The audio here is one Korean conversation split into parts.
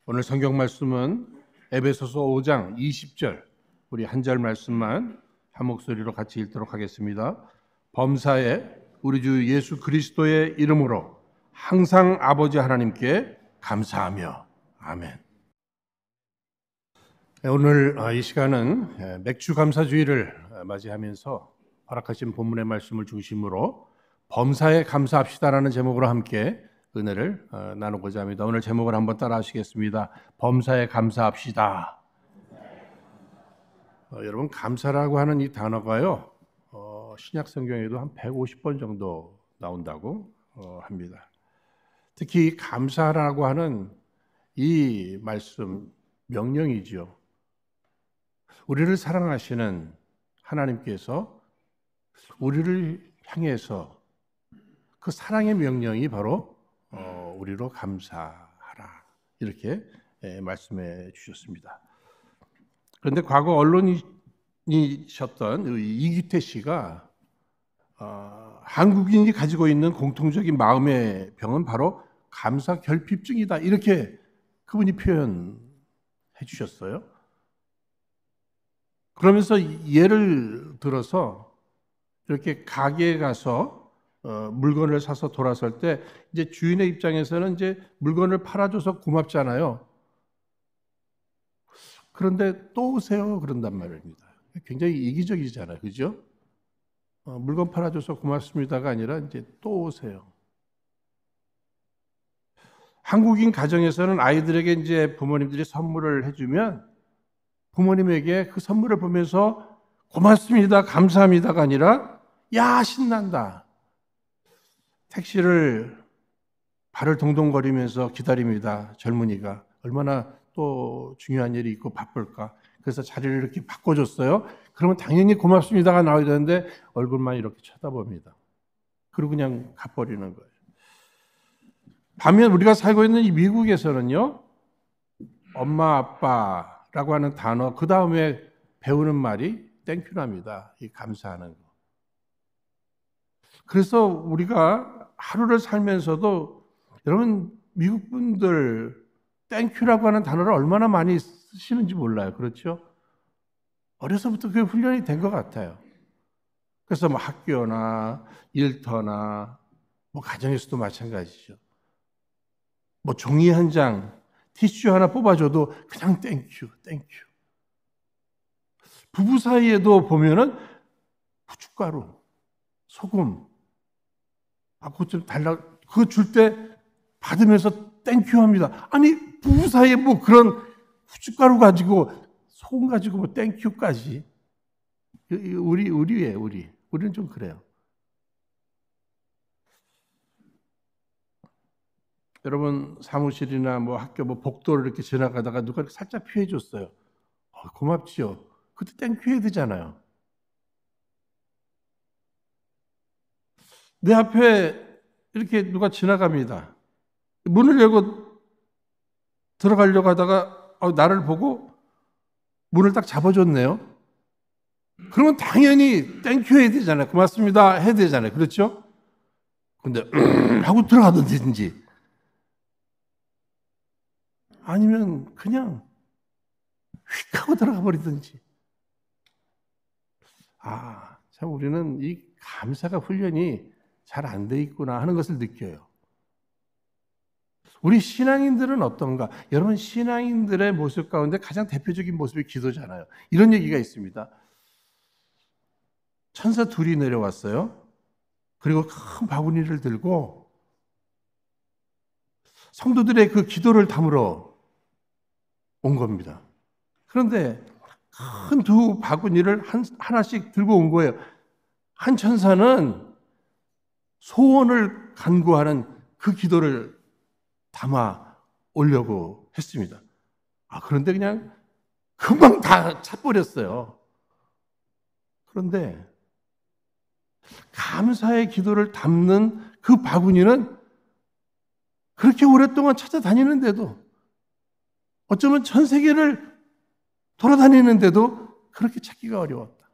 오늘 성경 말씀은 에베소서 5장 20절, 우리 한 절 말씀만 한 목소리로 같이 읽도록 하겠습니다. 범사에 우리 주 예수 그리스도의 이름으로 항상 아버지 하나님께 감사하며 아멘. 오늘 이 시간은 맥주 감사주의를 맞이하면서 허락하신 본문의 말씀을 중심으로 범사에 감사합시다라는 제목으로 함께 은혜를 나누고자 합니다. 오늘 제목을 한번 따라 하시겠습니다. 범사에 감사합시다. 여러분, 감사라고 하는 이 단어가요, 신약 성경에도 한 150번 정도 나온다고 합니다. 특히 감사라고 하는 이 말씀, 명령이죠. 우리를 사랑하시는 하나님께서 우리를 향해서 그 사랑의 명령이 바로 우리로 감사하라, 이렇게 말씀해 주셨습니다. 그런데 과거 언론이셨던 이규태 씨가 한국인이 가지고 있는 공통적인 마음의 병은 바로 감사 결핍증이다, 이렇게 그분이 표현해 주셨어요. 그러면서 예를 들어서 이렇게 가게에 가서 물건을 사서 돌아설 때 이제 주인의 입장에서는 이제 물건을 팔아줘서 고맙잖아요. 그런데 또 오세요 그런단 말입니다. 굉장히 이기적이잖아요, 그죠? 물건 팔아줘서 고맙습니다가 아니라 이제 또 오세요. 한국인 가정에서는 아이들에게 이제 부모님들이 선물을 해주면 부모님에게 그 선물을 보면서 고맙습니다, 감사합니다가 아니라 야, 신난다. 택시를 발을 동동거리면서 기다립니다. 젊은이가 얼마나 또 중요한 일이 있고 바쁠까. 그래서 자리를 이렇게 바꿔줬어요. 그러면 당연히 고맙습니다가 나와야 되는데 얼굴만 이렇게 쳐다봅니다. 그리고 그냥 가버리는 거예요. 반면 우리가 살고 있는 이 미국에서는요, 엄마 아빠라고 하는 단어 그 다음에 배우는 말이 땡큐랍니다. 이 감사하는 거. 그래서 우리가 하루를 살면서도 여러분, 미국 분들 땡큐라고 하는 단어를 얼마나 많이 쓰시는지 몰라요. 그렇죠? 어려서부터 그게 훈련이 된 것 같아요. 그래서 뭐 학교나 일터나 뭐 가정에서도 마찬가지죠. 뭐 종이 한 장, 티슈 하나 뽑아줘도 그냥 땡큐, 땡큐. 부부 사이에도 보면은 후춧가루, 소금, 그거 좀 달라, 그거 줄 때 받으면서 땡큐 합니다. 아니, 부부 사이에 뭐 그런 후춧가루 가지고, 소금 가지고 뭐 땡큐까지. 우리예요, 우리. 우리는 좀 그래요. 여러분, 사무실이나 뭐 학교 뭐 복도를 이렇게 지나가다가 누가 이렇게 살짝 피해 줬어요. 고맙지요. 그때 땡큐 해야 되잖아요. 내 앞에 이렇게 누가 지나갑니다. 문을 열고 들어가려고 하다가 나를 보고 문을 딱 잡아줬네요. 그러면 당연히 땡큐 해야 되잖아요. 고맙습니다 해야 되잖아요. 그렇죠? 근데 하고 들어가든지 아니면 그냥 휙 하고 들어가 버리든지. 참 우리는 이 감사가 훈련이 잘 안 돼 있구나 하는 것을 느껴요. 우리 신앙인들은 어떤가? 여러분, 신앙인들의 모습 가운데 가장 대표적인 모습이 기도잖아요. 이런 얘기가 있습니다. 천사 둘이 내려왔어요. 그리고 큰 바구니를 들고 성도들의 그 기도를 담으러 온 겁니다. 그런데 큰 두 바구니를 하나씩 들고 온 거예요. 한 천사는 소원을 간구하는 그 기도를 담아 오려고 했습니다. 그런데 그냥 금방 다 차버렸어요. 그런데 감사의 기도를 담는 그 바구니는 그렇게 오랫동안 찾아다니는데도, 어쩌면 전 세계를 돌아다니는데도 그렇게 찾기가 어려웠다.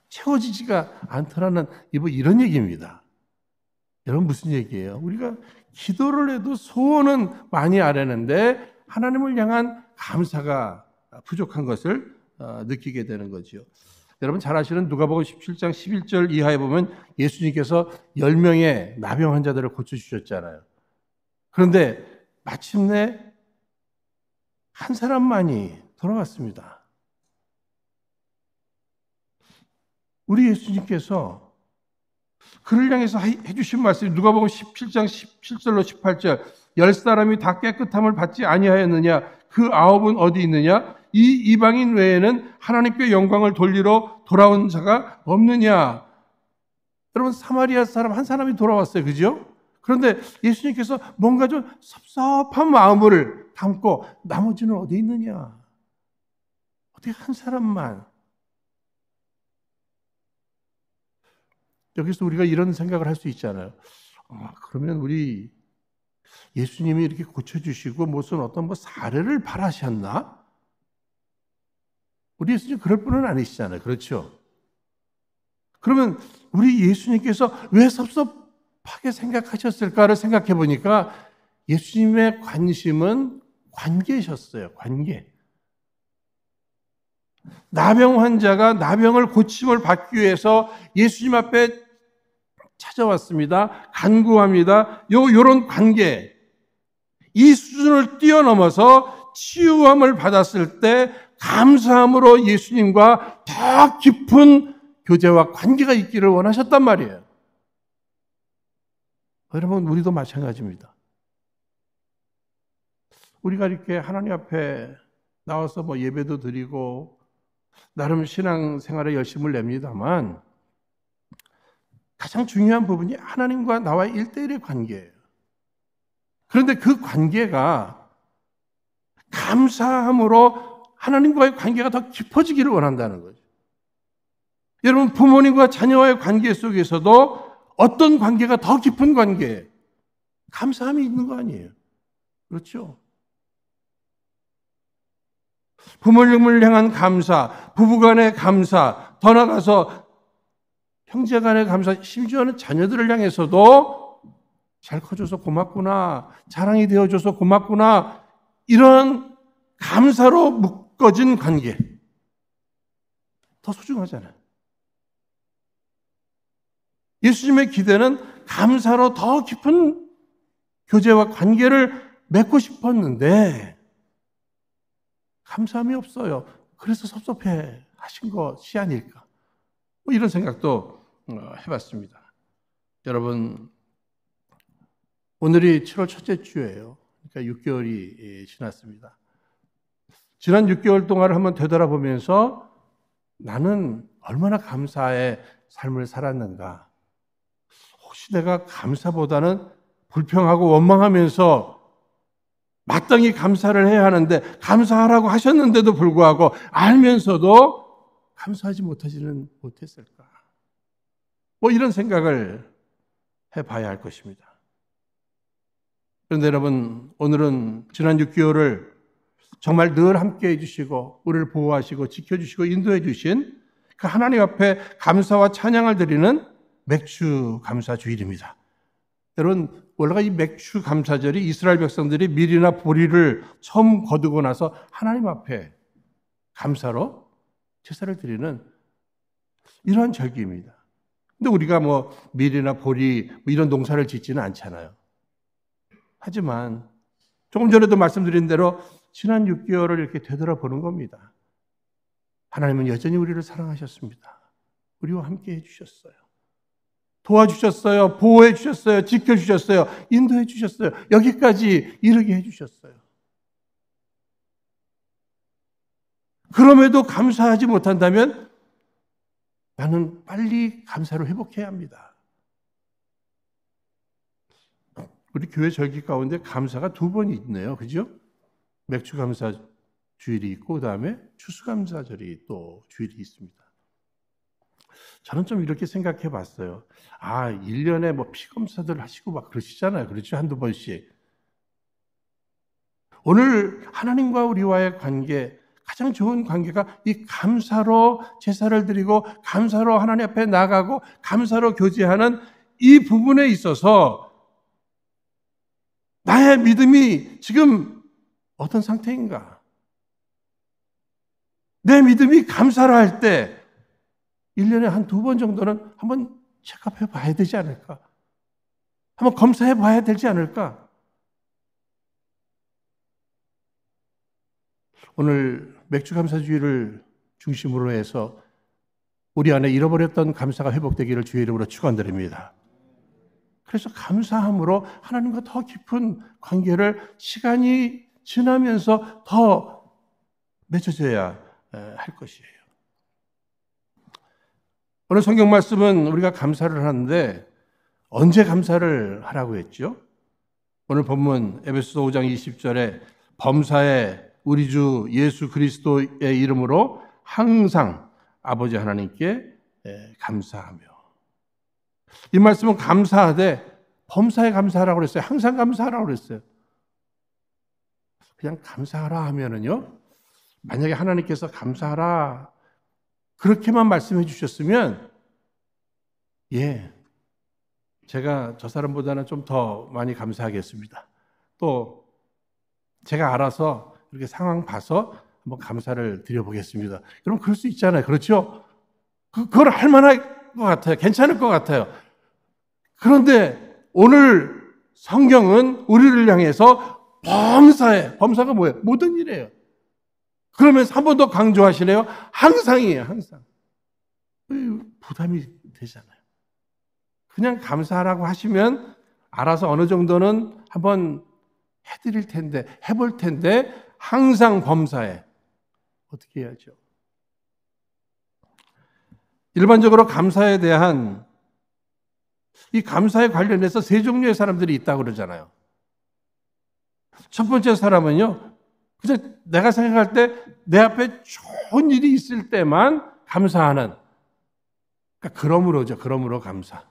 채워지지가 않더라는 이런 얘기입니다. 여러분, 무슨 얘기예요? 우리가 기도를 해도 소원은 많이 아뢰는데 하나님을 향한 감사가 부족한 것을 느끼게 되는 거죠. 여러분 잘 아시는 누가복음 17장 11절 이하에 보면 예수님께서 10명의 나병 환자들을 고쳐주셨잖아요. 그런데 마침내 한 사람만이 돌아왔습니다. 우리 예수님께서 그를 향해서 해주신 말씀이 누가복음 17장 17절로 18절 10사람이 다 깨끗함을 받지 아니하였느냐 그 9은 어디 있느냐 이 이방인 외에는 하나님께 영광을 돌리러 돌아온 자가 없느냐. 여러분 사마리아 사람 한 사람이 돌아왔어요. 그죠? 그런데 예수님께서 뭔가 좀 섭섭한 마음을 담고 나머지는 어디 있느냐. 어떻게 한 사람만. 여기서 우리가 이런 생각을 할 수 있잖아요. 그러면 우리 예수님이 이렇게 고쳐주시고 무슨 어떤 사례를 바라셨나? 우리 예수님 그럴 분은 아니시잖아요. 그렇죠? 그러면 우리 예수님께서 왜 섭섭하게 생각하셨을까를 생각해 보니까 예수님의 관심은 관계셨어요. 관계. 나병 환자가 나병을 고침을 받기 위해서 예수님 앞에 찾아왔습니다. 간구합니다. 요런 관계. 이 수준을 뛰어넘어서 치유함을 받았을 때 감사함으로 예수님과 더 깊은 교제와 관계가 있기를 원하셨단 말이에요. 여러분, 우리도 마찬가지입니다. 우리가 이렇게 하나님 앞에 나와서 예배도 드리고 나름 신앙생활에 열심을 냅니다만 가장 중요한 부분이 하나님과 나와의 1대1의 관계예요. 그런데 그 관계가 감사함으로 하나님과의 관계가 더 깊어지기를 원한다는 거죠. 여러분 부모님과 자녀와의 관계 속에서도 어떤 관계가 더 깊은 관계예요? 감사함이 있는 거 아니에요. 그렇죠? 부모님을 향한 감사, 부부간의 감사, 더 나아가서 형제간의 감사, 심지어는 자녀들을 향해서도 잘 커줘서 고맙구나, 자랑이 되어줘서 고맙구나, 이런 감사로 묶어진 관계 더 소중하잖아요. 예수님의 기대는 감사로 더 깊은 교제와 관계를 맺고 싶었는데 감사함이 없어요. 그래서 섭섭해 하신 것이 아닐까. 이런 생각도 해봤습니다. 여러분, 오늘이 7월 첫째 주예요. 그러니까 6개월이 지났습니다. 지난 6개월 동안을 한번 되돌아보면서 나는 얼마나 감사의 삶을 살았는가. 혹시 내가 감사보다는 불평하고 원망하면서 마땅히 감사를 해야 하는데 감사하라고 하셨는데도 불구하고 알면서도 감사하지 못했을까? 이런 생각을 해봐야 할 것입니다. 그런데 여러분, 오늘은 지난 6개월을 정말 늘 함께 해주시고 우리를 보호하시고 지켜주시고 인도해 주신 그 하나님 앞에 감사와 찬양을 드리는 맥주 감사 주일입니다. 여러분, 원래가 이 맥주 감사절이 이스라엘 백성들이 밀이나 보리를 처음 거두고 나서 하나님 앞에 감사로 제사를 드리는 이러한 절기입니다. 근데 우리가 밀이나 보리 이런 농사를 짓지는 않잖아요. 하지만 조금 전에도 말씀드린 대로 지난 6개월을 이렇게 되돌아보는 겁니다. 하나님은 여전히 우리를 사랑하셨습니다. 우리와 함께 해주셨어요. 도와주셨어요. 보호해 주셨어요. 지켜주셨어요. 인도해 주셨어요. 여기까지 이르게 해주셨어요. 그럼에도 감사하지 못한다면 나는 빨리 감사를 회복해야 합니다. 우리 교회 절기 가운데 감사가 2번이 있네요. 그죠? 맥주감사 주일이 있고 그다음에 추수감사절이 또 주일이 있습니다. 저는 좀 이렇게 생각해 봤어요. 1년에 피검사들 하시고 막 그러시잖아요. 그렇죠? 한두 번씩. 오늘 하나님과 우리와의 관계, 가장 좋은 관계가 이 감사로 제사를 드리고 감사로 하나님 앞에 나가고 감사로 교제하는 이 부분에 있어서 나의 믿음이 지금 어떤 상태인가? 내 믿음이 감사를 할 때 1년에 한 2번 정도는 한번 체크해 봐야 되지 않을까? 한번 검사해 봐야 되지 않을까? 오늘 맥주 감사주의를 중심으로 해서 우리 안에 잃어버렸던 감사가 회복되기를 주의 이름으로 축원드립니다. 그래서 감사함으로 하나님과 더 깊은 관계를 시간이 지나면서 더 맺어져야 할 것이에요. 오늘 성경 말씀은 우리가 감사를 하는데 언제 감사를 하라고 했죠? 오늘 본문 에베소서 5장 20절에 범사에 우리 주 예수 그리스도의 이름으로 항상 아버지 하나님께 감사하며, 이 말씀은 감사하되 범사에 감사하라고 그랬어요. 항상 감사하라고 그랬어요. 그냥 감사하라 하면은요, 만약에 하나님께서 감사하라 그렇게만 말씀해 주셨으면 제가 저 사람보다는 좀 더 많이 감사하겠습니다. 또 제가 알아서 이렇게 상황 봐서 한번 감사를 드려보겠습니다. 그럼 그럴 수 있잖아요. 그렇죠? 그걸 할 만할 것 같아요. 괜찮을 것 같아요. 그런데 오늘 성경은 우리를 향해서 범사가 뭐예요? 모든 일이에요. 그러면서 한 번 더 강조하시네요. 항상이에요. 항상. 부담이 되잖아요. 그냥 감사하라고 하시면 알아서 어느 정도는 한번 해드릴 텐데, 해볼 텐데, 항상 범사에 어떻게 해야죠? 일반적으로 감사에 대한, 이 감사에 관련해서 세 종류의 사람들이 있다고 그러잖아요. 첫 번째 사람은요, 그냥 내가 생각할 때 내 앞에 좋은 일이 있을 때만 감사하는, 그러니까 그러므로 감사.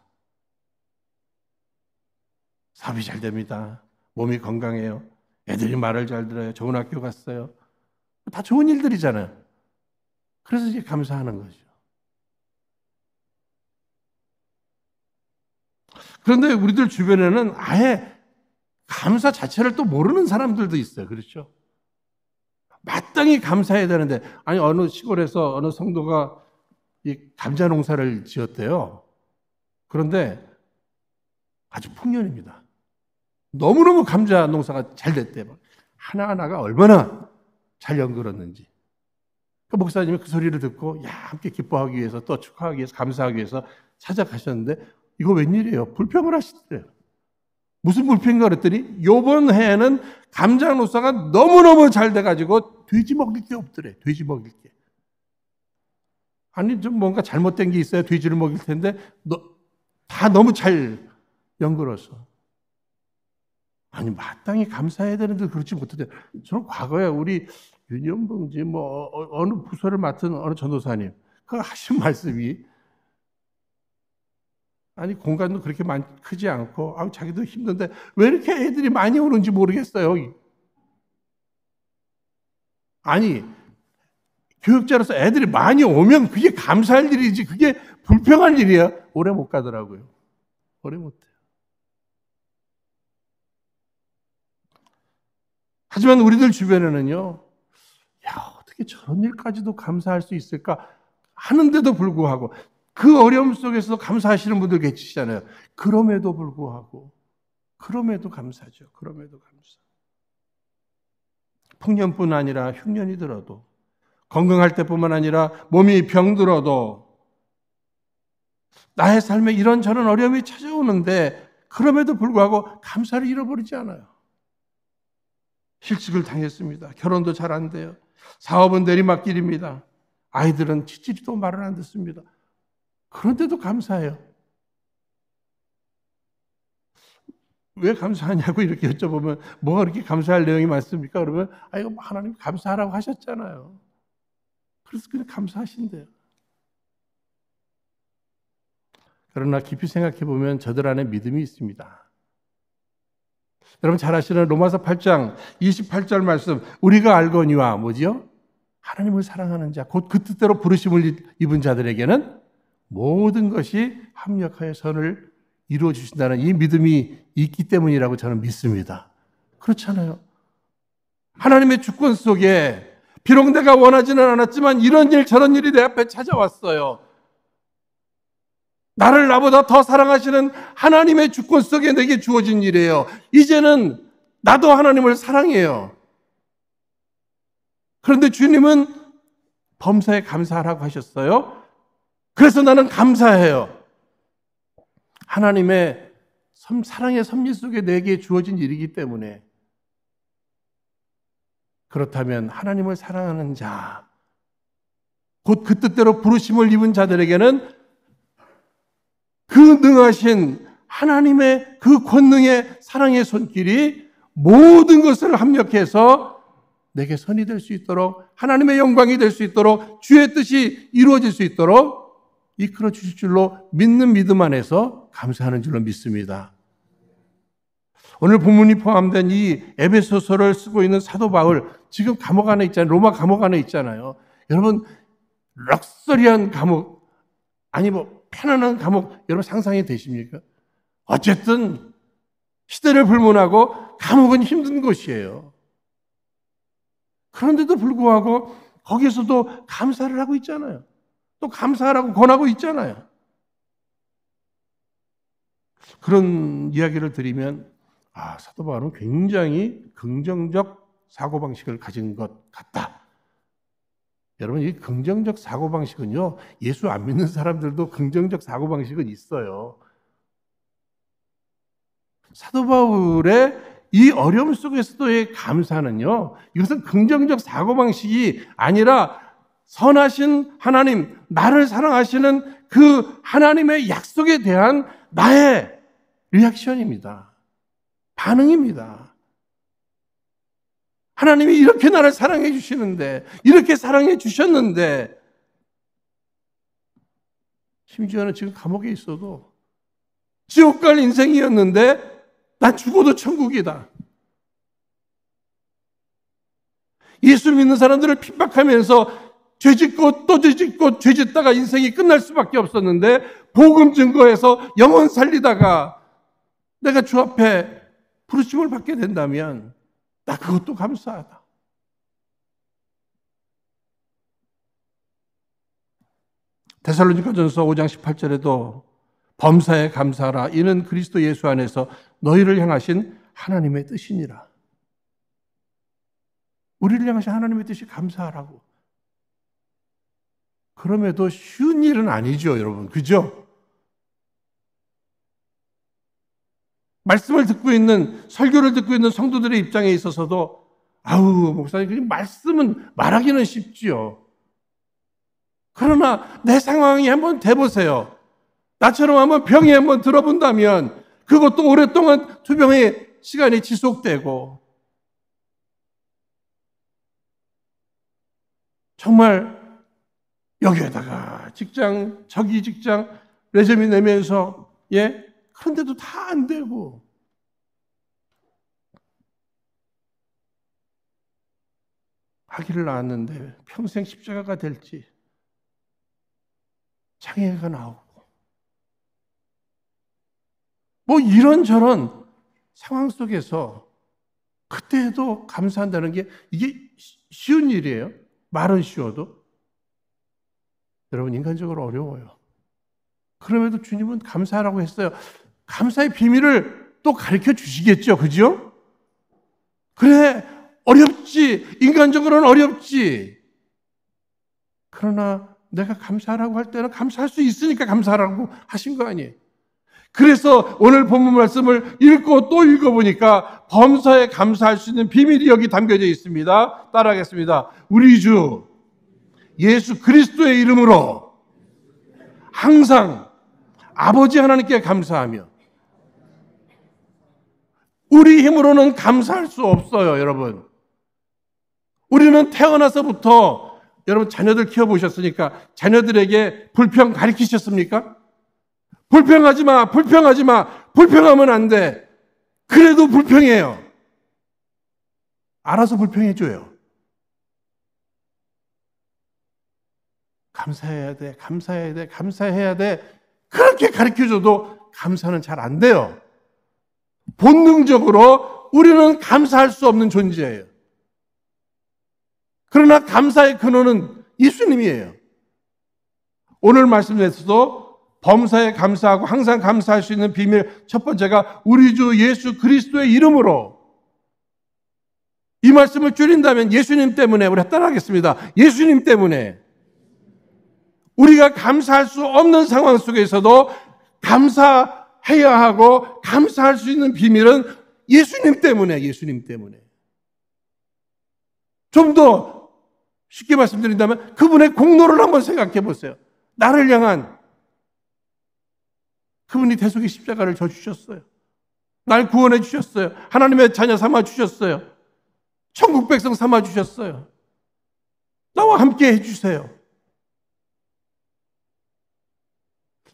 사업이 잘 됩니다. 몸이 건강해요. 애들이 말을 잘 들어요. 좋은 학교 갔어요. 다 좋은 일들이잖아요. 그래서 이제 감사하는 거죠. 그런데 우리들 주변에는 아예 감사 자체를 또 모르는 사람들도 있어요. 그렇죠? 마땅히 감사해야 되는데, 아니, 어느 시골에서 어느 성도가 이 감자 농사를 지었대요. 그런데 아주 풍년입니다. 너무너무 감자 농사가 잘 됐대요. 하나하나가 얼마나 잘 연결었는지. 그 목사님이 그 소리를 듣고, 함께 기뻐하기 위해서, 또 축하하기 위해서, 감사하기 위해서 찾아가셨는데, 이거 웬일이에요? 불평을 하시더래요. 무슨 불평인가 그랬더니, 요번 해에는 감자 농사가 너무너무 잘 돼가지고, 돼지 먹일 게 없더래. 돼지 먹일 게. 아니, 좀 뭔가 잘못된 게 있어야 돼지를 먹일 텐데, 다 너무 잘 연결어서. 아니, 마땅히 감사해야 되는데 그렇지 못하대. 저는 과거에 우리 윤영봉지 어느 부서를 맡은 어느 전도사님 그 하신 말씀이, 아니 공간도 그렇게 크지 않고 자기도 힘든데 왜 이렇게 애들이 많이 오는지 모르겠어요. 아니 교육자로서 애들이 많이 오면 그게 감사할 일이지 그게 불평할 일이야. 오래 못 가더라고요. 오래 못 해요. 하지만 우리들 주변에는요, 어떻게 저런 일까지도 감사할 수 있을까 하는데도 불구하고 그 어려움 속에서 감사하시는 분들 계시잖아요. 그럼에도 불구하고, 그럼에도 감사죠. 그럼에도 감사. 풍년뿐 아니라 흉년이 들어도, 건강할 때뿐만 아니라 몸이 병들어도, 나의 삶에 이런저런 어려움이 찾아오는데 그럼에도 불구하고 감사를 잃어버리지 않아요. 실직을 당했습니다. 결혼도 잘 안 돼요. 사업은 내리막길입니다. 아이들은 치치리도 말을 안 듣습니다. 그런데도 감사해요. 왜 감사하냐고 이렇게 여쭤보면 뭐가 그렇게 감사할 내용이 많습니까? 그러면 이거 하나님 감사하라고 하셨잖아요. 그래서 그냥 감사하신대요. 그러나 깊이 생각해 보면 저들 안에 믿음이 있습니다. 여러분 잘 아시는 로마서 8장 28절 말씀, 우리가 알거니와 뭐지요? 하나님을 사랑하는 자, 곧 그 뜻대로 부르심을 입은 자들에게는 모든 것이 합력하여 선을 이루어 주신다는 이 믿음이 있기 때문이라고 저는 믿습니다. 그렇잖아요. 하나님의 주권 속에 비록 내가 원하지는 않았지만 이런 일 저런 일이 내 앞에 찾아왔어요. 나를 나보다 더 사랑하시는 하나님의 주권 속에 내게 주어진 일이에요. 이제는 나도 하나님을 사랑해요. 그런데 주님은 범사에 감사하라고 하셨어요. 그래서 나는 감사해요. 하나님의 사랑의 섭리 속에 내게 주어진 일이기 때문에. 그렇다면 하나님을 사랑하는 자, 곧 그 뜻대로 부르심을 입은 자들에게는 그 능하신 하나님의 그 권능의 사랑의 손길이 모든 것을 합력해서 내게 선이 될 수 있도록, 하나님의 영광이 될 수 있도록, 주의 뜻이 이루어질 수 있도록 이끌어 주실 줄로 믿는 믿음 안에서 감사하는 줄로 믿습니다. 오늘 본문이 포함된 이 에베소서를 쓰고 있는 사도 바울, 지금 감옥 안에 있잖아요. 로마 감옥 안에 있잖아요. 여러분, 럭셔리한 감옥, 아니 편안한 감옥, 여러분 상상이 되십니까? 어쨌든 시대를 불문하고 감옥은 힘든 곳이에요. 그런데도 불구하고 거기서도 감사를 하고 있잖아요. 또 감사하라고 권하고 있잖아요. 그런 이야기를 드리면 사도 바울은 굉장히 긍정적 사고방식을 가진 것 같다. 여러분, 이 긍정적 사고방식은요, 예수 안 믿는 사람들도 긍정적 사고방식은 있어요. 사도 바울의 이 어려움 속에서도의 감사는요, 이것은 긍정적 사고방식이 아니라 선하신 하나님, 나를 사랑하시는 그 하나님의 약속에 대한 나의 리액션입니다. 반응입니다. 하나님이 이렇게 나를 사랑해 주시는데, 이렇게 사랑해 주셨는데, 심지어는 지금 감옥에 있어도 지옥 갈 인생이었는데 난 죽어도 천국이다. 예수 믿는 사람들을 핍박하면서 죄짓고 또 죄짓고 죄짓다가 인생이 끝날 수밖에 없었는데 복음 증거해서 영혼 살리다가 내가 주 앞에 부르심을 받게 된다면 나 그것도 감사하다. 데살로니가전서 5장 18절에도 범사에 감사하라. 이는 그리스도 예수 안에서 너희를 향하신 하나님의 뜻이니라. 우리를 향하신 하나님의 뜻이 감사하라고. 그럼에도 쉬운 일은 아니죠, 여러분. 그죠? 말씀을 듣고 있는, 설교를 듣고 있는 성도들의 입장에 있어서도 목사님, 그 말씀은 말하기는 쉽지요. 그러나 내 상황이 한번 돼보세요. 나처럼 한번 병이 한번 들어본다면 그것도 오랫동안 투병의 시간이 지속되고 정말 여기에다가 직장, 저기 직장 레저미 내면서 그런데도 다 안 되고 아기를 낳았는데 평생 십자가가 될지 장애가 나오고 이런저런 상황 속에서 그때도 감사한다는 게 이게 쉬운 일이에요. 말은 쉬워도. 여러분, 인간적으로 어려워요. 그럼에도 주님은 감사하라고 했어요. 감사의 비밀을 또 가르쳐 주시겠죠. 그죠? 그래, 어렵지. 인간적으로는 어렵지. 그러나 내가 감사하라고 할 때는 감사할 수 있으니까 감사하라고 하신 거 아니에요. 그래서 오늘 본문 말씀을 읽고 또 읽어보니까 범사에 감사할 수 있는 비밀이 여기 담겨져 있습니다. 따라하겠습니다. 우리 주 예수 그리스도의 이름으로 항상 아버지 하나님께 감사하며, 우리 힘으로는 감사할 수 없어요, 여러분. 우리는 태어나서부터, 여러분 자녀들 키워보셨으니까 자녀들에게 불평 가르치셨습니까? 불평하지 마, 불평하지 마, 불평하면 안 돼. 그래도 불평해요. 알아서 불평해줘요. 감사해야 돼, 감사해야 돼, 감사해야 돼. 그렇게 가르쳐줘도 감사는 잘 안 돼요. 본능적으로 우리는 감사할 수 없는 존재예요. 그러나 감사의 근원은 예수님이에요. 오늘 말씀에서도 범사에 감사하고 항상 감사할 수 있는 비밀 첫 번째가 우리 주 예수 그리스도의 이름으로. 이 말씀을 줄인다면 예수님 때문에, 우리가 따라하겠습니다. 예수님 때문에. 우리가 감사할 수 없는 상황 속에서도 감사해야 하고 감사할 수 있는 비밀은 예수님 때문에, 예수님 때문에. 좀 더 쉽게 말씀드린다면 그분의 공로를 한번 생각해 보세요. 나를 향한 그분이 대속의 십자가를 져 주셨어요. 날 구원해 주셨어요. 하나님의 자녀 삼아 주셨어요. 천국 백성 삼아 주셨어요. 나와 함께 해 주세요.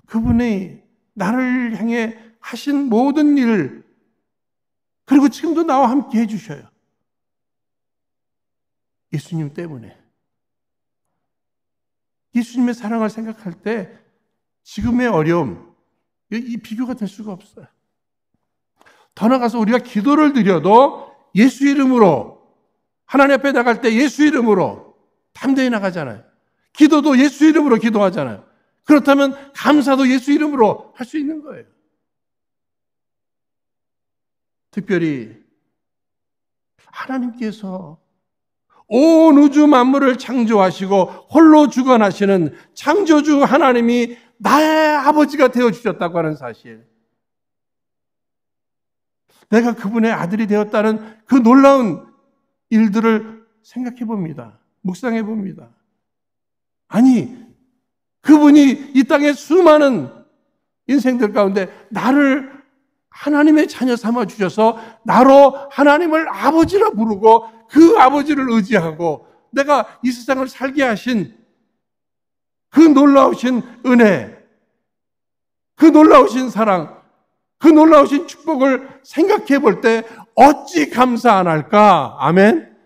그분이 나를 향해 하신 모든 일, 그리고 지금도 나와 함께 해 주셔요. 예수님 때문에. 예수님의 사랑을 생각할 때 지금의 어려움, 이 비교가 될 수가 없어요. 더 나아가서 우리가 기도를 드려도 예수 이름으로, 하나님 앞에 나갈 때 예수 이름으로 담대히 나가잖아요. 기도도 예수 이름으로 기도하잖아요. 그렇다면 감사도 예수 이름으로 할 수 있는 거예요. 특별히 하나님께서 온 우주 만물을 창조하시고 홀로 주관하시는 창조주 하나님이 나의 아버지가 되어주셨다고 하는 사실. 내가 그분의 아들이 되었다는 그 놀라운 일들을 생각해 봅니다. 묵상해 봅니다. 아니, 그분이 이 땅의 수많은 인생들 가운데 나를 하나님의 자녀 삼아 주셔서 나로 하나님을 아버지라 부르고 그 아버지를 의지하고 내가 이 세상을 살게 하신 그 놀라우신 은혜, 그 놀라우신 사랑, 그 놀라우신 축복을 생각해 볼 때 어찌 감사 안 할까? 아멘?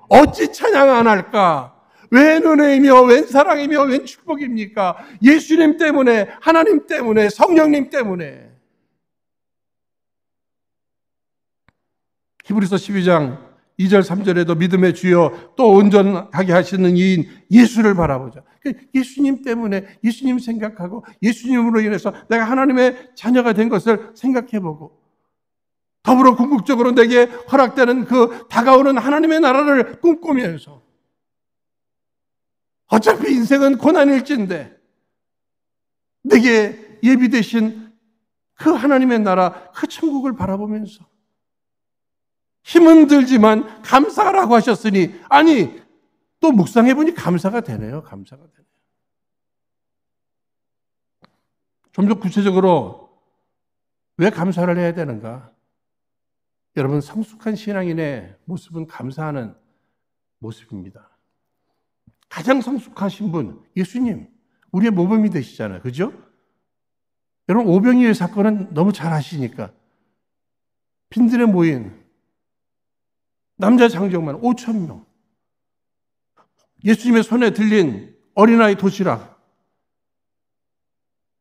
어찌 찬양 안 할까? 웬 은혜이며 웬 사랑이며 웬 축복입니까? 예수님 때문에, 하나님 때문에, 성령님 때문에. 히브리서 12장 2절 3절에도 믿음의 주여 또 온전하게 하시는 이인 예수를 바라보자. 예수님 때문에, 예수님 생각하고 예수님으로 인해서 내가 하나님의 자녀가 된 것을 생각해보고 더불어 궁극적으로 내게 허락되는 그 다가오는 하나님의 나라를 꿈꾸면서 어차피 인생은 고난일진데 내게 예비되신 그 하나님의 나라, 그 천국을 바라보면서 힘은 들지만 감사라고 하셨으니, 아니 또 묵상해보니 감사가 되네요. 감사가 되네요. 좀 더 구체적으로 왜 감사를 해야 되는가? 여러분, 성숙한 신앙인의 모습은 감사하는 모습입니다. 가장 성숙하신 분, 예수님, 우리의 모범이 되시잖아요. 그죠? 여러분, 오병이의 사건은 너무 잘 아시니까. 빈들에 모인 남자 장정만 5,000명. 예수님의 손에 들린 어린아이 도시락.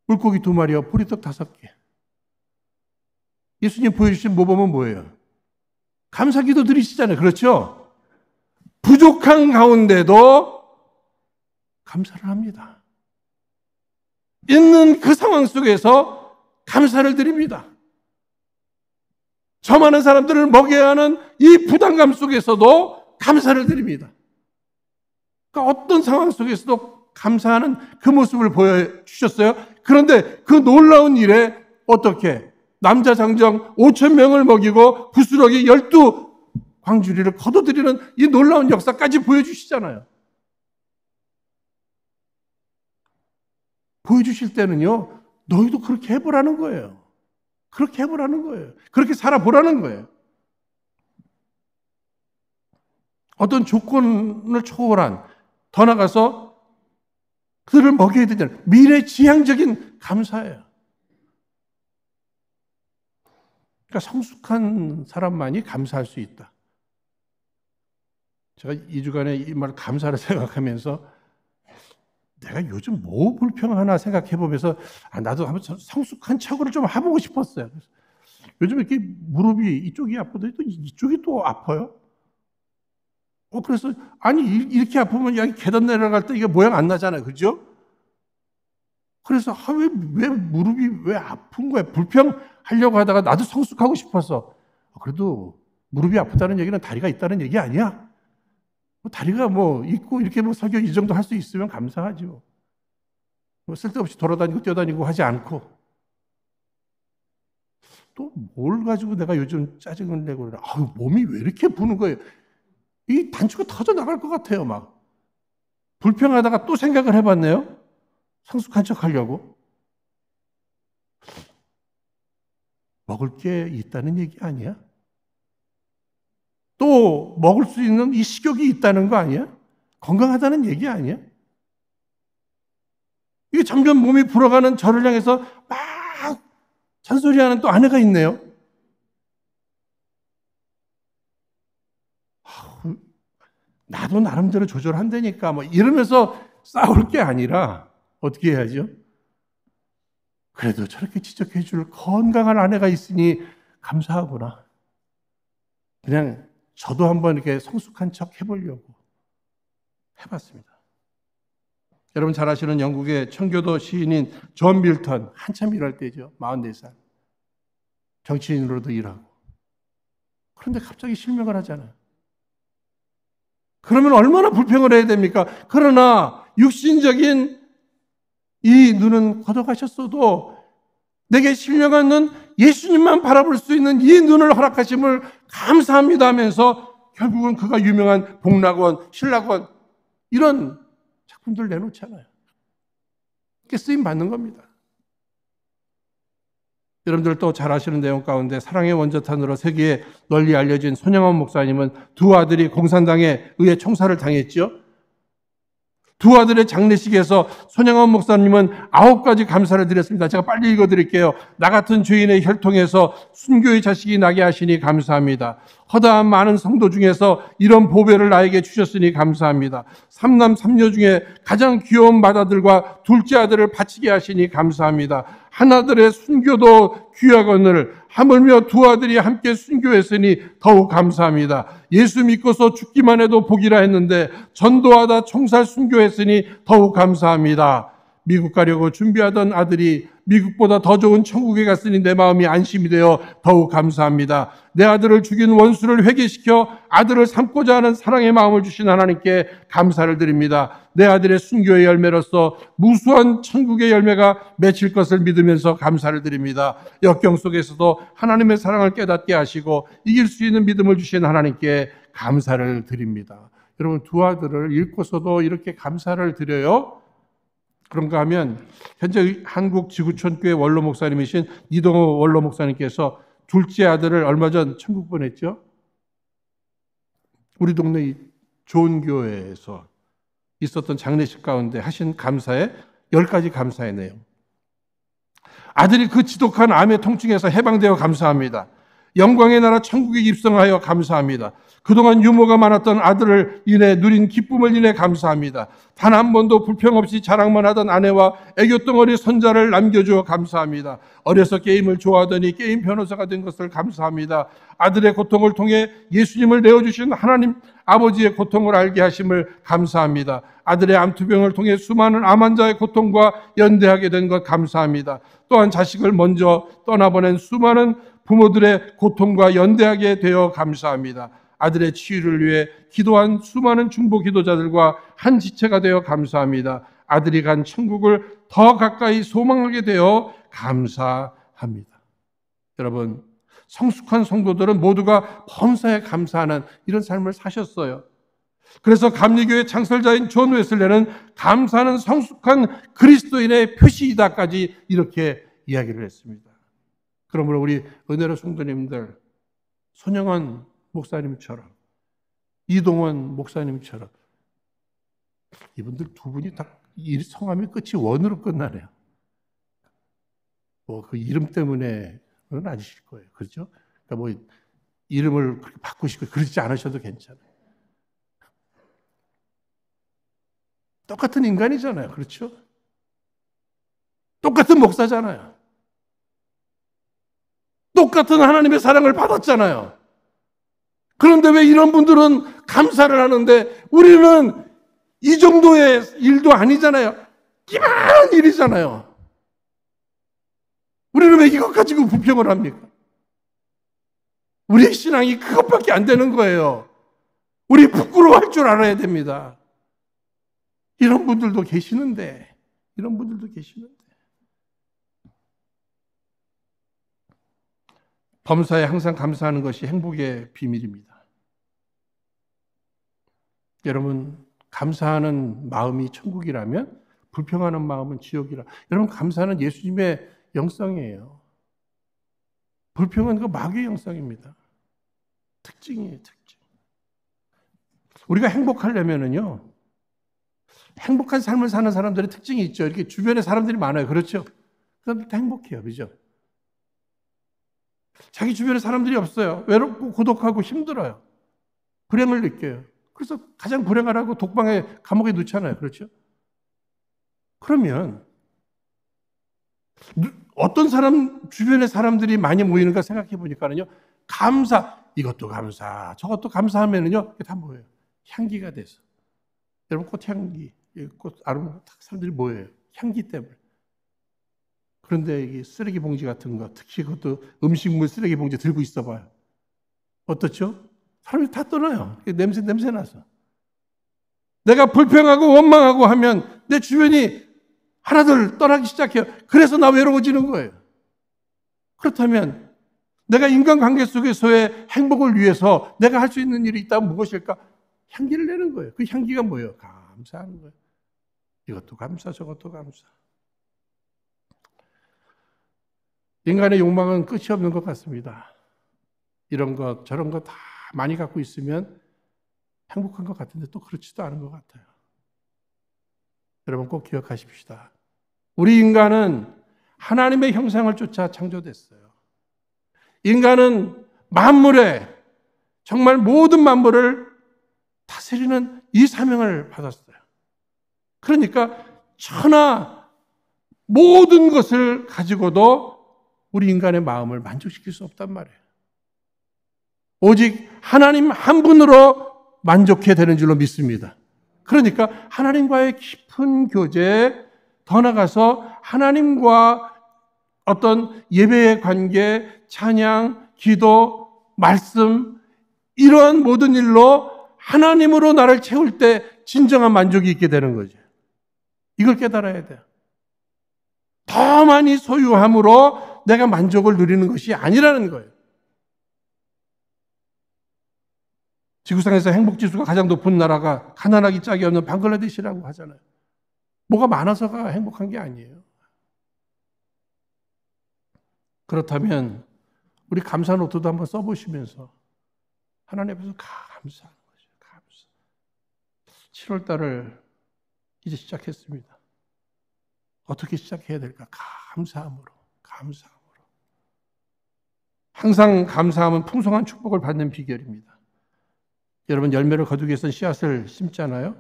물고기 2마리와 보리떡 5개. 예수님 보여주신 모범은 뭐예요? 감사기도 드리시잖아요. 그렇죠? 부족한 가운데도 감사를 합니다. 있는 그 상황 속에서 감사를 드립니다. 저 많은 사람들을 먹여야 하는 이 부담감 속에서도 감사를 드립니다. 그러니까 어떤 상황 속에서도 감사하는 그 모습을 보여주셨어요. 그런데 그 놀라운 일에 어떻게 남자 장정 5,000명을 먹이고 부스러기 12광주리를 거둬들이는 이 놀라운 역사까지 보여주시잖아요. 보여주실 때는요, 너희도 그렇게 해보라는 거예요. 그렇게 해보라는 거예요. 그렇게 살아보라는 거예요. 어떤 조건을 초월한, 더 나가서 그들을 먹여야 되잖아요. 미래지향적인 감사예요. 그러니까 성숙한 사람만이 감사할 수 있다. 제가 2주간에 이 말 감사를 생각하면서 내가 요즘 뭐 불평하나 생각해보면서 나도 한번 성숙한 척을 좀 해보고 싶었어요. 요즘 이렇게 무릎이 이쪽이 아프더니 또 이쪽이 또 아파요. 그래서 아니 이렇게 아프면 여기 계단 내려갈 때 이게 모양 안 나잖아요. 그죠? 그래서 왜 무릎이 왜 아픈 거야? 불평하려고 하다가 나도 성숙하고 싶어서. 그래도 무릎이 아프다는 얘기는 다리가 있다는 얘기 아니야? 다리가 있고 이렇게 설교 이 정도 할 수 있으면 감사하죠. 쓸데없이 돌아다니고 뛰어다니고 하지 않고. 또 뭘 가지고 내가 요즘 짜증을 내고 그래. 몸이 왜 이렇게 부는 거예요? 이 단추가 터져 나갈 것 같아요, 막. 불평하다가 또 생각을 해봤네요. 성숙한 척 하려고. 먹을 게 있다는 얘기 아니야? 또 먹을 수 있는 이 식욕이 있다는 거 아니야? 건강하다는 얘기 아니야? 이게 점점 몸이 불어가는 저를 향해서 막 잔소리하는 또 아내가 있네요. 나도 나름대로 조절한다니까 이러면서 싸울 게 아니라 어떻게 해야죠? 그래도 저렇게 지적해 줄 건강한 아내가 있으니 감사하구나. 그냥 저도 한번 이렇게 성숙한 척 해보려고 해봤습니다. 여러분 잘 아시는 영국의 청교도 시인인 존 밀턴, 한참 일할 때죠. 44살. 정치인으로도 일하고. 그런데 갑자기 실명을 하잖아요. 그러면 얼마나 불평을 해야 됩니까? 그러나 육신적인 이 눈은 걷어가셨어도 내게 실명한 눈, 예수님만 바라볼 수 있는 이 눈을 허락하심을 감사합니다 하면서 결국은 그가 유명한 복락원, 신락원 이런 작품들 내놓잖아요. 이렇게 쓰임 받는 겁니다. 여러분들 또 잘 아시는 내용 가운데 사랑의 원조탄으로 세계에 널리 알려진 손영원 목사님은 두 아들이 공산당에 의해 총살을 당했죠. 두 아들의 장례식에서 손영원 목사님은 9가지 감사를 드렸습니다. 제가 빨리 읽어드릴게요. 나 같은 죄인의 혈통에서 순교의 자식이 나게 하시니 감사합니다. 허다한 많은 성도 중에서 이런 보배를 나에게 주셨으니 감사합니다. 삼남 삼녀 중에 가장 귀여운 맏아들과 둘째 아들을 바치게 하시니 감사합니다. 하나들의 순교도 귀하거늘 하물며 두 아들이 함께 순교했으니 더욱 감사합니다. 예수 믿고서 죽기만 해도 복이라 했는데 전도하다 총살 순교했으니 더욱 감사합니다. 미국 가려고 준비하던 아들이 미국보다 더 좋은 천국에 갔으니 내 마음이 안심이 되어 더욱 감사합니다. 내 아들을 죽인 원수를 회개시켜 아들을 삼고자 하는 사랑의 마음을 주신 하나님께 감사를 드립니다. 내 아들의 순교의 열매로서 무수한 천국의 열매가 맺힐 것을 믿으면서 감사를 드립니다. 역경 속에서도 하나님의 사랑을 깨닫게 하시고 이길 수 있는 믿음을 주신 하나님께 감사를 드립니다. 여러분 두 아들을 잃고서도 이렇게 감사를 드려요. 그런가 하면 현재 한국지구촌교회 원로 목사님이신 이동호 원로 목사님께서 둘째 아들을 얼마 전 천국 보냈죠. 우리 동네 좋은 교회에서 있었던 장례식 가운데 하신 감사의 10가지 감사의 내용. 아들이 그 지독한 암의 통증에서 해방되어 감사합니다. 영광의 나라 천국에 입성하여 감사합니다. 그동안 유모가 많았던 아들을 인해 누린 기쁨을 인해 감사합니다. 단 한 번도 불평 없이 자랑만 하던 아내와 애교덩어리 손자를 남겨주어 감사합니다. 어려서 게임을 좋아하더니 게임 변호사가 된 것을 감사합니다. 아들의 고통을 통해 예수님을 내어주신 하나님 아버지의 고통을 알게 하심을 감사합니다. 아들의 암투병을 통해 수많은 암 환자의 고통과 연대하게 된 것 감사합니다. 또한 자식을 먼저 떠나보낸 수많은 부모들의 고통과 연대하게 되어 감사합니다. 아들의 치유를 위해 기도한 수많은 중보 기도자들과 한 지체가 되어 감사합니다. 아들이 간 천국을 더 가까이 소망하게 되어 감사합니다. 여러분, 성숙한 성도들은 모두가 범사에 감사하는 이런 삶을 사셨어요. 그래서 감리교회 창설자인 존 웨슬레는 감사는 성숙한 그리스도인의 표시이다까지 이렇게 이야기를 했습니다. 그러므로 우리 은혜로 성도님들, 손영원 목사님처럼, 이동원 목사님처럼 이분들 두 분이 다 성함이 끝이 원으로 끝나네요. 그 이름 때문에는 아니실 거예요. 그렇죠? 그러니까 이름을 그렇게 바꾸시고 그러지 않으셔도 괜찮아요. 똑같은 인간이잖아요. 그렇죠? 똑같은 목사잖아요. 똑같은 하나님의 사랑을 받았잖아요. 그런데 왜 이런 분들은 감사를 하는데 우리는 이 정도의 일도 아니잖아요. 이만한 일이잖아요. 우리는 왜 이것 가지고 불평을 합니까? 우리의 신앙이 그것밖에 안 되는 거예요. 우리 부끄러워할 줄 알아야 됩니다. 이런 분들도 계시는데. 범사에 항상 감사하는 것이 행복의 비밀입니다. 여러분, 감사하는 마음이 천국이라면 불평하는 마음은 지옥이라. 여러분, 감사는 예수님의 영성이에요. 불평은 그 마귀의 영성입니다. 특징이에요, 특징. 우리가 행복하려면은요, 행복한 삶을 사는 사람들의 특징이 있죠. 이렇게 주변에 사람들이 많아요. 그렇죠? 그 사람들 다 행복해요. 그죠? 자기 주변에 사람들이 없어요. 외롭고 고독하고 힘들어요. 불행을 느껴요. 그래서 가장 불행하라고 독방에 감옥에 넣잖아요. 그렇죠? 그러면 어떤 사람 주변에 사람들이 많이 모이는가 생각해 보니까는요. 감사, 이것도 감사, 저것도 감사하면은요. 다 뭐예요? 향기가 돼서. 여러분 꽃향기, 꽃 아름다운 사람들이 뭐예요? 향기 때문에. 그런데 이 쓰레기 봉지 같은 거, 특히 그것도 음식물 쓰레기 봉지 들고 있어봐요. 어떻죠? 사람이 다 떠나요. 냄새 나서. 내가 불평하고 원망하고 하면 내 주변이 하나둘 떠나기 시작해요. 그래서 나 외로워지는 거예요. 그렇다면 내가 인간관계 속에서의 행복을 위해서 내가 할 수 있는 일이 있다면 무엇일까? 향기를 내는 거예요. 그 향기가 뭐예요? 감사하는 거예요. 이것도 감사, 저것도 감사. 인간의 욕망은 끝이 없는 것 같습니다. 이런 것, 저런 것 다 많이 갖고 있으면 행복한 것 같은데 또 그렇지도 않은 것 같아요. 여러분 꼭 기억하십시다. 우리 인간은 하나님의 형상을 쫓아 창조됐어요. 인간은 만물에 정말 모든 만물을 다스리는 이 사명을 받았어요. 그러니까 천하 모든 것을 가지고도 우리 인간의 마음을 만족시킬 수 없단 말이에요. 오직 하나님 한 분으로 만족해야 되는 줄로 믿습니다. 그러니까 하나님과의 깊은 교제, 더 나아가서 하나님과 어떤 예배의 관계, 찬양, 기도, 말씀, 이러한 모든 일로 하나님으로 나를 채울 때 진정한 만족이 있게 되는 거죠. 이걸 깨달아야 돼요. 더 많이 소유함으로 내가 만족을 누리는 것이 아니라는 거예요. 지구상에서 행복지수가 가장 높은 나라가 가난하기 짝이 없는 방글라데시라고 하잖아요. 뭐가 많아서가 행복한 게 아니에요. 그렇다면 우리 감사 노트도 한번 써보시면서 하나님 앞에서 감사하는 거죠. 감사. 7월 달을 이제 시작했습니다. 어떻게 시작해야 될까? 감사함으로. 항상 감사함은 풍성한 축복을 받는 비결입니다. 여러분 열매를 거두기 위해서는 씨앗을 심잖아요.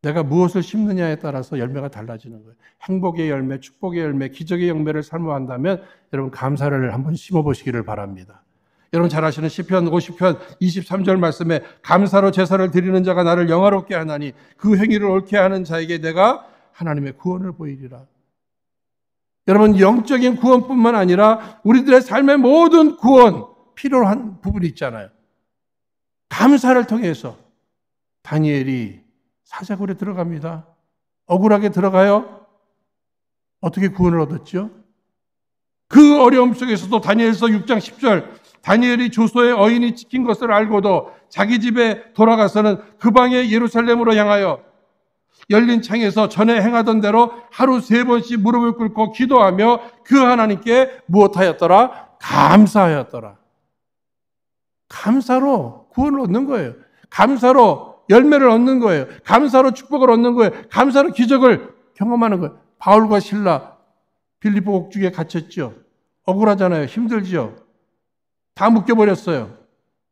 내가 무엇을 심느냐에 따라서 열매가 달라지는 거예요. 행복의 열매, 축복의 열매, 기적의 열매를 사모한다면 여러분 감사를 한번 심어보시기를 바랍니다. 여러분 잘 아시는 시편 50편 23절 말씀에 감사로 제사를 드리는 자가 나를 영화롭게 하나니 그 행위를 옳게 하는 자에게 내가 하나님의 구원을 보이리라. 여러분 영적인 구원뿐만 아니라 우리들의 삶의 모든 구원 필요한 부분이 있잖아요. 감사를 통해서 다니엘이 사자굴에 들어갑니다. 억울하게 들어가요. 어떻게 구원을 얻었죠? 그 어려움 속에서도 다니엘서 6장 10절 다니엘이 조소의 어인이 지킨 것을 알고도 자기 집에 돌아가서는 그 방에 예루살렘으로 향하여 열린 창에서 전에 행하던 대로 하루 3번씩 무릎을 꿇고 기도하며 그 하나님께 무엇하였더라? 감사하였더라. 감사로 구원을 얻는 거예요. 감사로 열매를 얻는 거예요. 감사로 축복을 얻는 거예요. 감사로 기적을 경험하는 거예요. 바울과 실라 빌립보 옥중에 갇혔죠. 억울하잖아요. 힘들죠. 다 묶여버렸어요.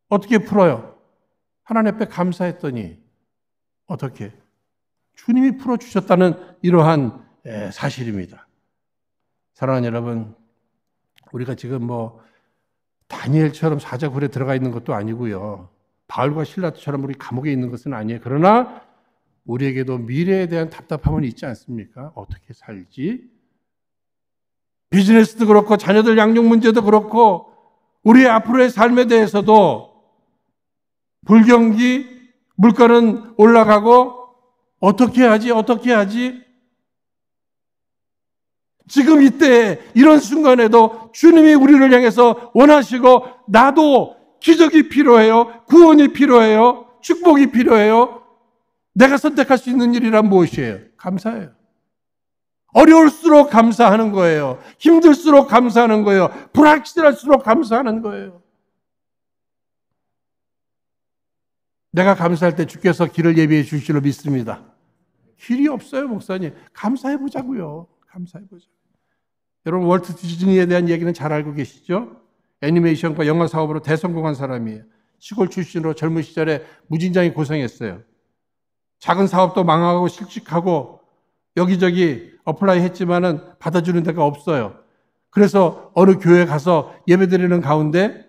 어떻게 풀어요? 하나님 앞에 감사했더니 어떻게? 주님이 풀어주셨다는 이러한 사실입니다. 사랑하는 여러분, 우리가 지금 다니엘처럼 사자굴에 들어가 있는 것도 아니고요. 바울과 실라처럼 우리 감옥에 있는 것은 아니에요. 그러나 우리에게도 미래에 대한 답답함은 있지 않습니까? 어떻게 살지? 비즈니스도 그렇고 자녀들 양육 문제도 그렇고 우리의 앞으로의 삶에 대해서도 불경기, 물가는 올라가고 어떻게 하지? 지금 이때 이런 순간에도 주님이 우리를 향해서 원하시고 나도 기적이 필요해요. 구원이 필요해요. 축복이 필요해요. 내가 선택할 수 있는 일이란 무엇이에요? 감사해요. 어려울수록 감사하는 거예요. 힘들수록 감사하는 거예요. 불확실할수록 감사하는 거예요. 내가 감사할 때 주께서 길을 예비해 주실 줄로 믿습니다. 길이 없어요, 목사님. 감사해 보자고요. 감사해 보자. 여러분 월트 디즈니에 대한 얘기는 잘 알고 계시죠? 애니메이션과 영화 사업으로 대성공한 사람이에요. 시골 출신으로 젊은 시절에 무진장이 고생했어요. 작은 사업도 망하고 실직하고 여기저기 어플라이 했지만은 받아주는 데가 없어요. 그래서 어느 교회 가서 예배드리는 가운데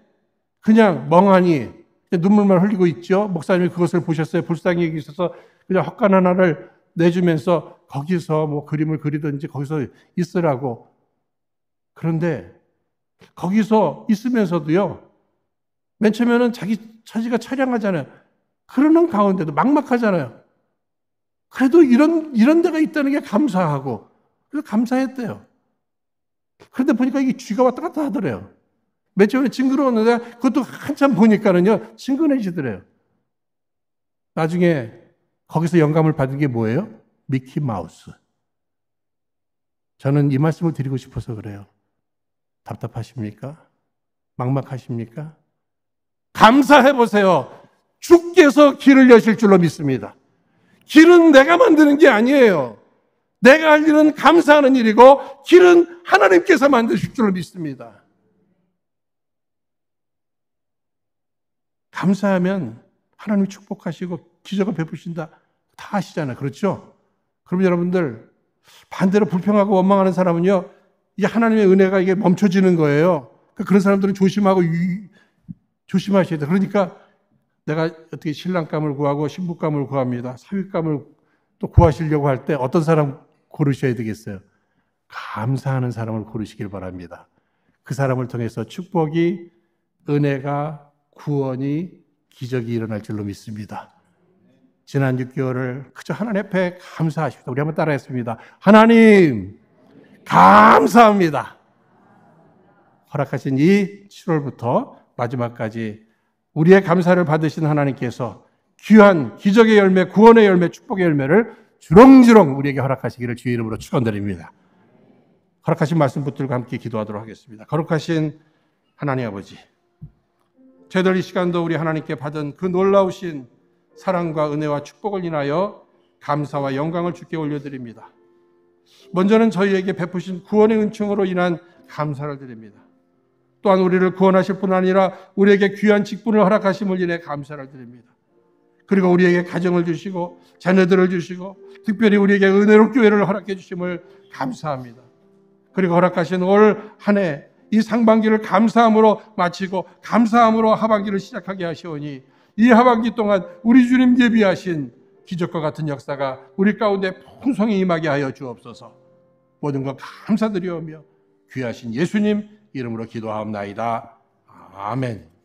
그냥 멍하니 눈물만 흘리고 있죠. 목사님이 그것을 보셨어요. 불쌍히 여기셔서 그냥 헛간 하나를 내주면서 거기서 뭐 그림을 그리든지 거기서 있으라고. 그런데 거기서 있으면서도요, 맨 처음에는 자기 처지가 처량하잖아요. 그러는 가운데도 막막하잖아요. 그래도 이런 데가 있다는 게 감사하고, 그래서 감사했대요. 그런데 보니까 이게 쥐가 왔다 갔다 하더래요. 맨 처음에 징그러웠는데 그것도 한참 보니까는요, 친근해지더래요. 나중에 거기서 영감을 받은 게 뭐예요? 미키 마우스. 저는 이 말씀을 드리고 싶어서 그래요. 답답하십니까? 막막하십니까? 감사해 보세요. 주께서 길을 여실 줄로 믿습니다. 길은 내가 만드는 게 아니에요. 내가 할 일은 감사하는 일이고 길은 하나님께서 만드실 줄로 믿습니다. 감사하면 하나님이 축복하시고 기적을 베푸신다. 다 아시잖아요. 그렇죠? 그럼 여러분들 반대로 불평하고 원망하는 사람은요, 이게 하나님의 은혜가 이게 멈춰지는 거예요. 그런 사람들은 조심하셔야 돼요. 그러니까 내가 어떻게 신랑감을 구하고 신부감을 구합니다. 사위감을 또 구하시려고 할 때 어떤 사람 고르셔야 되겠어요? 감사하는 사람을 고르시길 바랍니다. 그 사람을 통해서 축복이, 은혜가, 구원이, 기적이 일어날 줄로 믿습니다. 지난 6개월을 그저 하나님 앞에 감사하십시오. 우리 한번 따라했습니다. 하나님 감사합니다. 허락하신 이 7월부터 마지막까지 우리의 감사를 받으신 하나님께서 귀한 기적의 열매, 구원의 열매, 축복의 열매를 주렁주렁 우리에게 허락하시기를 주의 이름으로 축원드립니다. 허락하신 말씀 붙들고 함께 기도하도록 하겠습니다. 거룩하신 하나님 아버지, 저희들 이 시간도 우리 하나님께 받은 그 놀라우신 사랑과 은혜와 축복을 인하여 감사와 영광을 주께 올려드립니다. 먼저는 저희에게 베푸신 구원의 은총으로 인한 감사를 드립니다. 또한 우리를 구원하실 뿐 아니라 우리에게 귀한 직분을 허락하심을 인해 감사를 드립니다. 그리고 우리에게 가정을 주시고 자녀들을 주시고 특별히 우리에게 은혜로 교회를 허락해 주심을 감사합니다. 그리고 허락하신 올 한 해 이 상반기를 감사함으로 마치고 감사함으로 하반기를 시작하게 하시오니 이 하반기 동안 우리 주님 예비하신 기적과 같은 역사가 우리 가운데 풍성히 임하게 하여 주옵소서. 모든 것 감사드리오며 귀하신 예수님 이름으로 기도하옵나이다. 아멘.